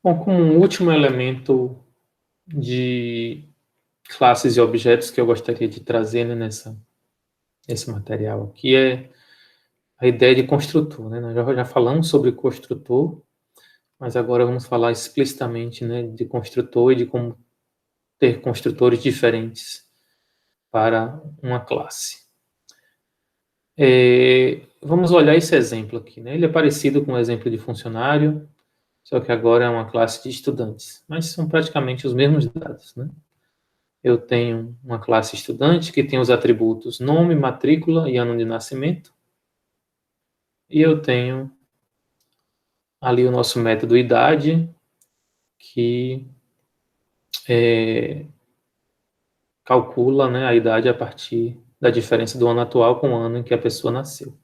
Bom, como um último elemento de classes e objetos que eu gostaria de trazer, né, nesse material aqui é a ideia de construtor, né? Nós já falamos sobre construtor, mas agora vamos falar explicitamente, né, de construtor e de como ter construtores diferentes para uma classe. Vamos olhar esse exemplo aqui, né? Ele é parecido com o exemplo de funcionário, só que agora é uma classe de estudantes, mas são praticamente os mesmos dados, né? Eu tenho uma classe estudante que tem os atributos nome, matrícula e ano de nascimento. E eu tenho ali o nosso método idade, que calcula, né, a idade a partir da diferença do ano atual com o ano em que a pessoa nasceu.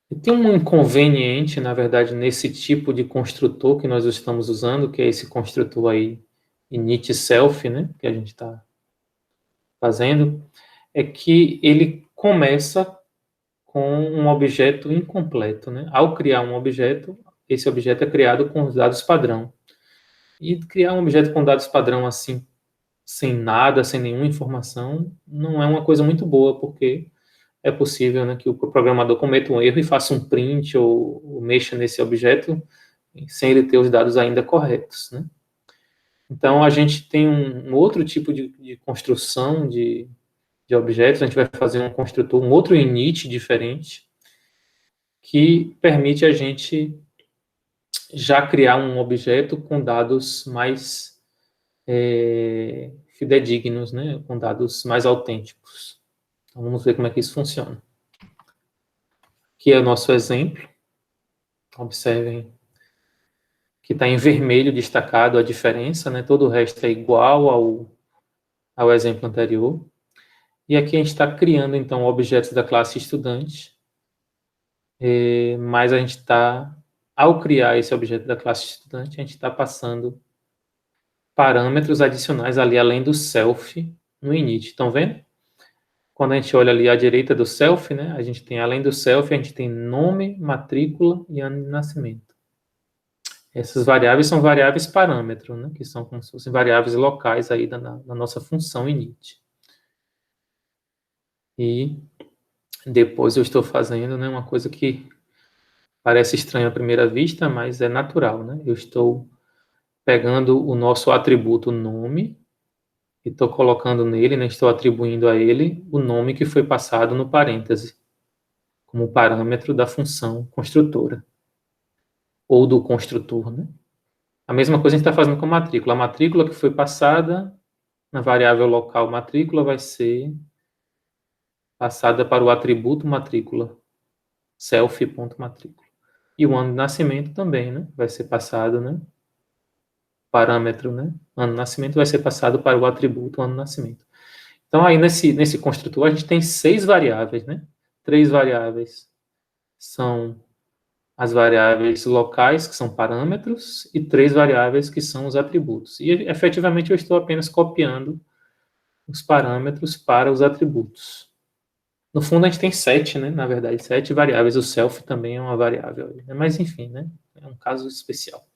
E tem um inconveniente, na verdade, nesse tipo de construtor que nós estamos usando, que é esse construtor aí, init self, né, que a gente está fazendo, é que ele começa com um objeto incompleto, né? Ao criar um objeto, esse objeto é criado com os dados padrão. E criar um objeto com dados padrão assim, sem nada, sem nenhuma informação, não é uma coisa muito boa, porque é possível, né, que o programador cometa um erro e faça um print ou mexa nesse objeto sem ele ter os dados ainda corretos, né? Então, a gente tem um outro tipo de construção de objetos, a gente vai fazer um construtor, um outro init diferente, que permite a gente já criar um objeto com dados mais fidedignos, né? Com dados mais autênticos. Então, vamos ver como é que isso funciona. Aqui é o nosso exemplo. Observem que está em vermelho destacado a diferença, né? Todo o resto é igual ao exemplo anterior. E aqui a gente está criando, então, objetos da classe estudante, mas a gente está, ao criar esse objeto da classe estudante, a gente está passando parâmetros adicionais ali, além do self, no init. Estão vendo? Quando a gente olha ali à direita do self, né, a gente tem, além do self, a gente tem nome, matrícula e ano de nascimento. Essas variáveis são variáveis parâmetro, né, que são como se fossem variáveis locais aí da nossa função init. E depois eu estou fazendo, né, uma coisa que parece estranha à primeira vista, mas é natural, né? Eu estou pegando o nosso atributo nome e estou colocando nele, né, estou atribuindo a ele o nome que foi passado no parêntese, como parâmetro da função construtora, ou do construtor, né? A mesma coisa a gente está fazendo com a matrícula. A matrícula que foi passada na variável local matrícula vai ser passada para o atributo matrícula, self.matrícula. E o ano de nascimento também, né? Vai ser passado, né? Parâmetro, né? Ano de nascimento vai ser passado para o atributo ano de nascimento. Então, aí nesse construtor, a gente tem 6 variáveis, né? 3 variáveis são as variáveis locais, que são parâmetros, e 3 variáveis que são os atributos. E, efetivamente, eu estou apenas copiando os parâmetros para os atributos. No fundo, a gente tem 7, né? Na verdade, 7 variáveis. O self também é uma variável. Mas, enfim, né? É um caso especial.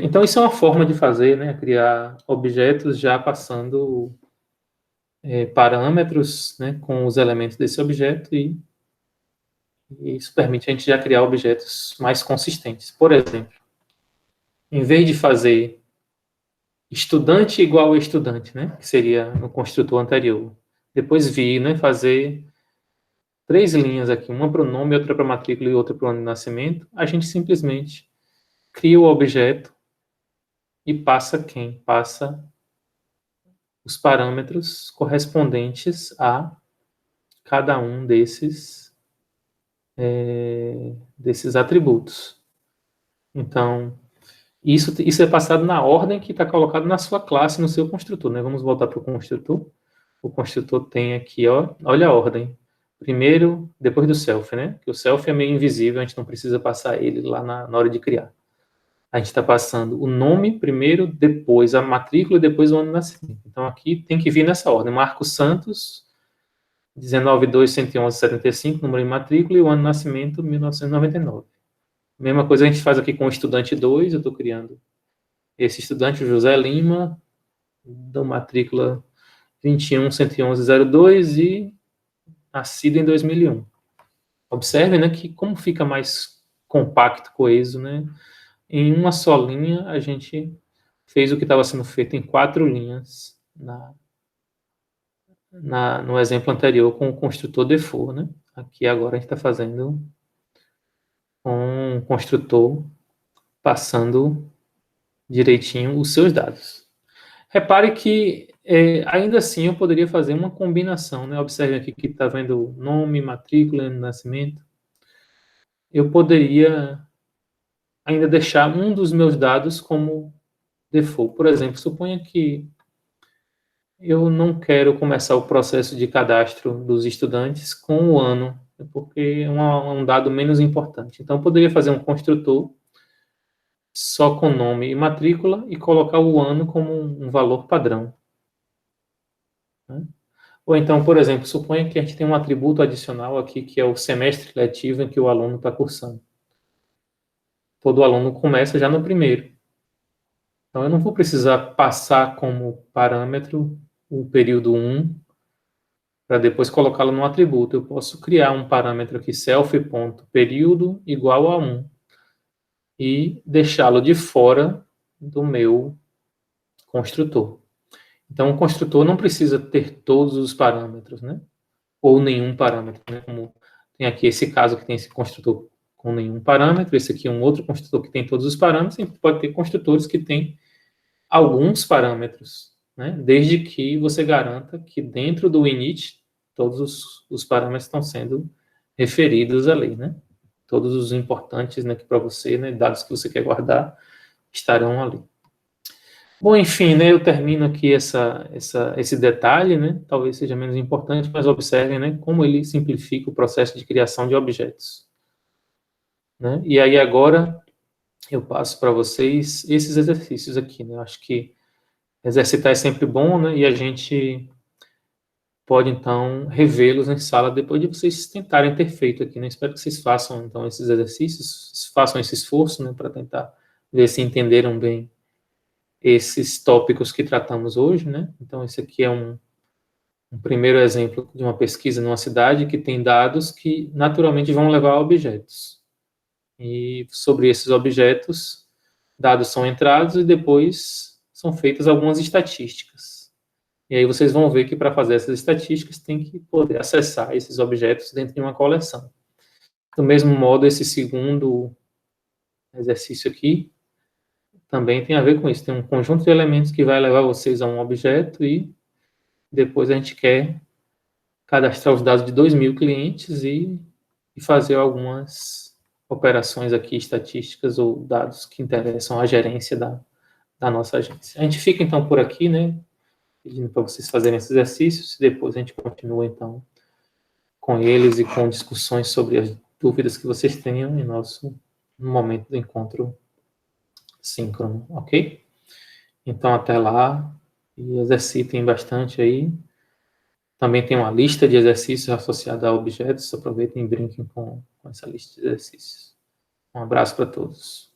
Então, isso é uma forma de fazer, né? Criar objetos já passando parâmetros, né, com os elementos desse objeto e isso permite a gente já criar objetos mais consistentes. Por exemplo, em vez de fazer estudante igual a estudante, né, que seria no construtor anterior, depois vir, né, fazer 3 linhas aqui, uma para o nome, outra para a matrícula e outra para o ano de nascimento, a gente simplesmente cria o objeto e passa quem? Passa os parâmetros correspondentes a cada um desses atributos. Então, isso é passado na ordem que está colocado na sua classe, no seu construtor, né? Vamos voltar para o construtor. O construtor tem aqui, ó, olha a ordem. Primeiro, depois do self, né? Que o self é meio invisível, a gente não precisa passar ele lá na hora de criar. A gente está passando o nome primeiro, depois a matrícula e depois o ano de nascimento. Então, aqui tem que vir nessa ordem. Marcos Santos, 19.2.111.75, número de matrícula, e o ano de nascimento, 1999. Mesma coisa a gente faz aqui com o estudante 2, eu estou criando esse estudante, o José Lima, da matrícula 21.111.02 e nascido em 2001. Observe, né, que como fica mais compacto, coeso, né? Em uma só linha, a gente fez o que estava sendo feito em 4 linhas no exemplo anterior com o construtor default, né? Aqui agora a gente está fazendo com um construtor passando direitinho os seus dados. Repare que ainda assim eu poderia fazer uma combinação, né? Observe aqui que está vendo nome, matrícula, ano de nascimento. Eu poderia ainda deixar um dos meus dados como default. Por exemplo, suponha que eu não quero começar o processo de cadastro dos estudantes com o ano, porque é um dado menos importante. Então, eu poderia fazer um construtor só com nome e matrícula e colocar o ano como um valor padrão, né? Ou então, por exemplo, suponha que a gente tem um atributo adicional aqui, que é o semestre letivo em que o aluno está cursando. Todo aluno começa já no primeiro. Então, eu não vou precisar passar como parâmetro o período 1 para depois colocá-lo no atributo. Eu posso criar um parâmetro aqui, self.período igual a 1 e deixá-lo de fora do meu construtor. Então, o construtor não precisa ter todos os parâmetros, né? Ou nenhum parâmetro, né? Como tem aqui esse caso que tem esse construtor com nenhum parâmetro, esse aqui é um outro construtor que tem todos os parâmetros, e pode ter construtores que têm alguns parâmetros, né? Desde que você garanta que dentro do init todos os parâmetros estão sendo referidos ali, né? Todos os importantes, né, que para você, né, dados que você quer guardar, estarão ali. Bom, enfim, né, eu termino aqui esse detalhe, né, talvez seja menos importante, mas observem, né, como ele simplifica o processo de criação de objetos, né? E aí agora eu passo para vocês esses exercícios aqui, né? Eu acho que exercitar é sempre bom, né? E a gente pode então revê-los em sala depois de vocês tentarem ter feito aqui, né? Espero que vocês façam então esses exercícios, façam esse esforço, né, para tentar ver se entenderam bem esses tópicos que tratamos hoje, né? Então esse aqui é um primeiro exemplo de uma pesquisa numa cidade que tem dados que naturalmente vão levar a objetos. E sobre esses objetos, dados são entrados e depois são feitas algumas estatísticas. E aí vocês vão ver que para fazer essas estatísticas tem que poder acessar esses objetos dentro de uma coleção. Do mesmo modo, esse segundo exercício aqui também tem a ver com isso. Tem um conjunto de elementos que vai levar vocês a um objeto e depois a gente quer cadastrar os dados de 2.000 clientes e fazer algumas operações aqui estatísticas ou dados que interessam à gerência da nossa agência. A gente fica então por aqui, né? Pedindo para vocês fazerem esses exercícios e depois a gente continua então com eles e com discussões sobre as dúvidas que vocês tenham em nosso momento do encontro síncrono, ok? Então até lá e exercitem bastante aí. Também tem uma lista de exercícios associada a objetos, aproveitem e brinquem com essa lista de exercícios. Um abraço para todos.